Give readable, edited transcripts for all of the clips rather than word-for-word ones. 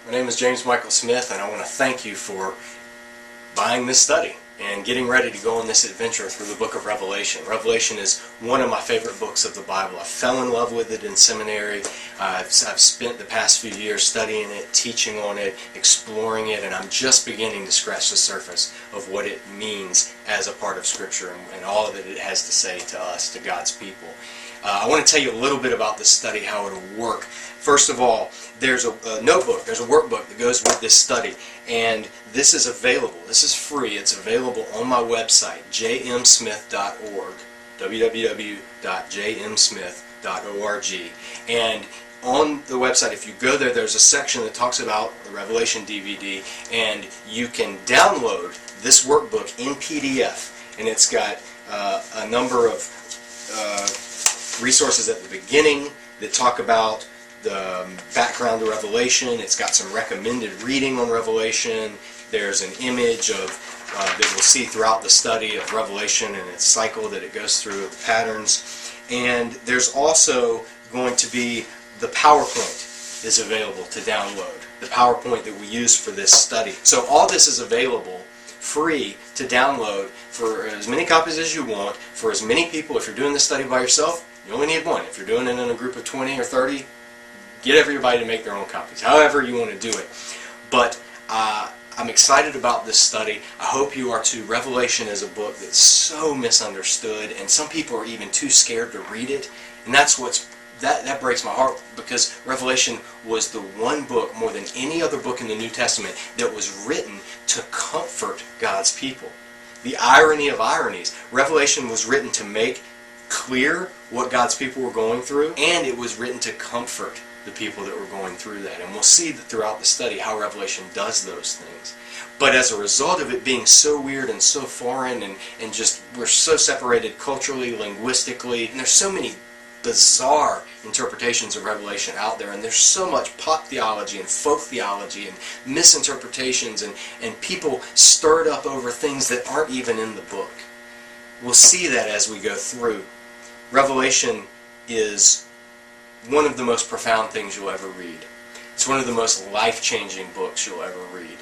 My name is James Michael Smith, and I want to thank you for buying this study and getting ready to go on this adventure through the book of Revelation. Revelation is one of my favorite books of the Bible. I fell in love with it in seminary. I've spent the past few years studying it, teaching on it, exploring it, and I'm just beginning to scratch the surface of what it means as a part of Scripture and all that it has to say to us, to God's people. I want to tell you a little bit about this study, how it'll work. First of all, there's a notebook, there's a workbook that goes with this study, and this is available. This is free. It's available on my website, jmsmith.org, www.jmsmith.org. And on the website, if you go there, there's a section that talks about the Revelation DVD, and you can download this workbook in PDF, and it's got a number of resources at the beginning that talk about the background to Revelation. It's got some recommended reading on Revelation. There's an image of that we'll see throughout the study of Revelation and its cycle that it goes through, the patterns. And there's also going to be the PowerPoint is available to download, the PowerPoint that we use for this study. So all this is available free to download for as many copies as you want, for as many people. If you're doing this study by yourself, you only need one. If you're doing it in a group of 20 or 30, get everybody to make their own copies, however you want to do it. But I'm excited about this study. I hope you are too. Revelation is a book that's so misunderstood, and some people are even too scared to read it. And that breaks my heart, because Revelation was the one book, more than any other book in the New Testament, that was written to comfort God's people. The irony of ironies. Revelation was written to make clear what God's people were going through, and it was written to comfort the people that were going through that. And we'll see that throughout the study how Revelation does those things. But as a result of it being so weird and so foreign, and just we're so separated culturally, linguistically, and there's so many bizarre interpretations of Revelation out there, and there's so much pop theology and folk theology and misinterpretations and people stirred up over things that aren't even in the book. We'll see that as we go through. Revelation is one of the most profound things you'll ever read. It's one of the most life-changing books you'll ever read.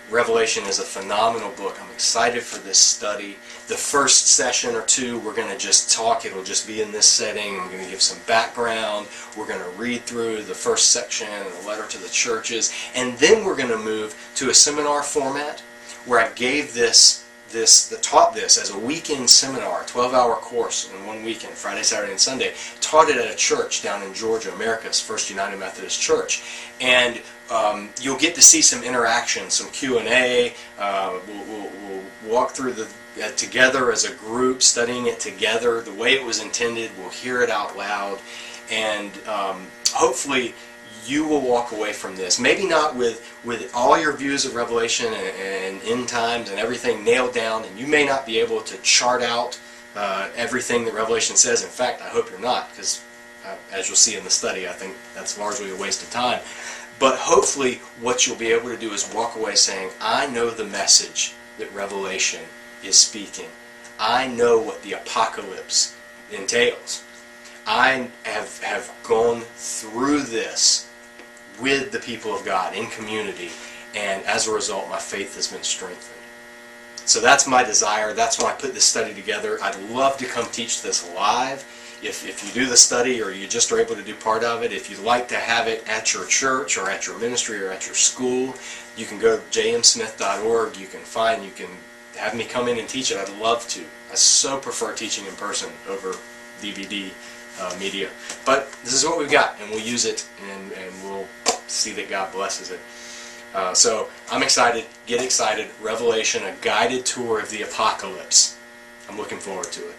Revelation is a phenomenal book. I'm excited for this study. The first session or two, we're going to just talk. It'll just be in this setting. I'm going to give some background. We're going to read through the first section and the letter to the churches. And then we're going to move to a seminar format where I gave taught this as a weekend seminar, a 12-hour course in one weekend, Friday, Saturday, and Sunday. Taught it at a church down in Georgia, America's First United Methodist Church. And you'll get to see some interaction, some Q&A. We'll walk through together as a group, studying it together the way it was intended. We'll hear it out loud, and hopefully you will walk away from this, maybe not with all your views of Revelation and end times and everything nailed down, and you may not be able to chart out everything that Revelation says. In fact, I hope you're not, because as you'll see in the study, I think that's largely a waste of time. But hopefully what you'll be able to do is walk away saying, I know the message that Revelation is speaking. I know what the apocalypse entails. I have gone through this with the people of God in community, and as a result my faith has been strengthened. So that's my desire. That's why I put this study together. I'd love to come teach this live. If you do the study, or you just are able to do part of it, if you'd like to have it at your church or at your ministry or at your school, you can go to jmsmith.org. You can have me come in and teach it. I'd love to. I so prefer teaching in person over DVD media. But this is what we've got, and we'll use it, and we'll see that God blesses it. So I'm excited. Get excited. Revelation, a guided tour of the apocalypse. I'm looking forward to it.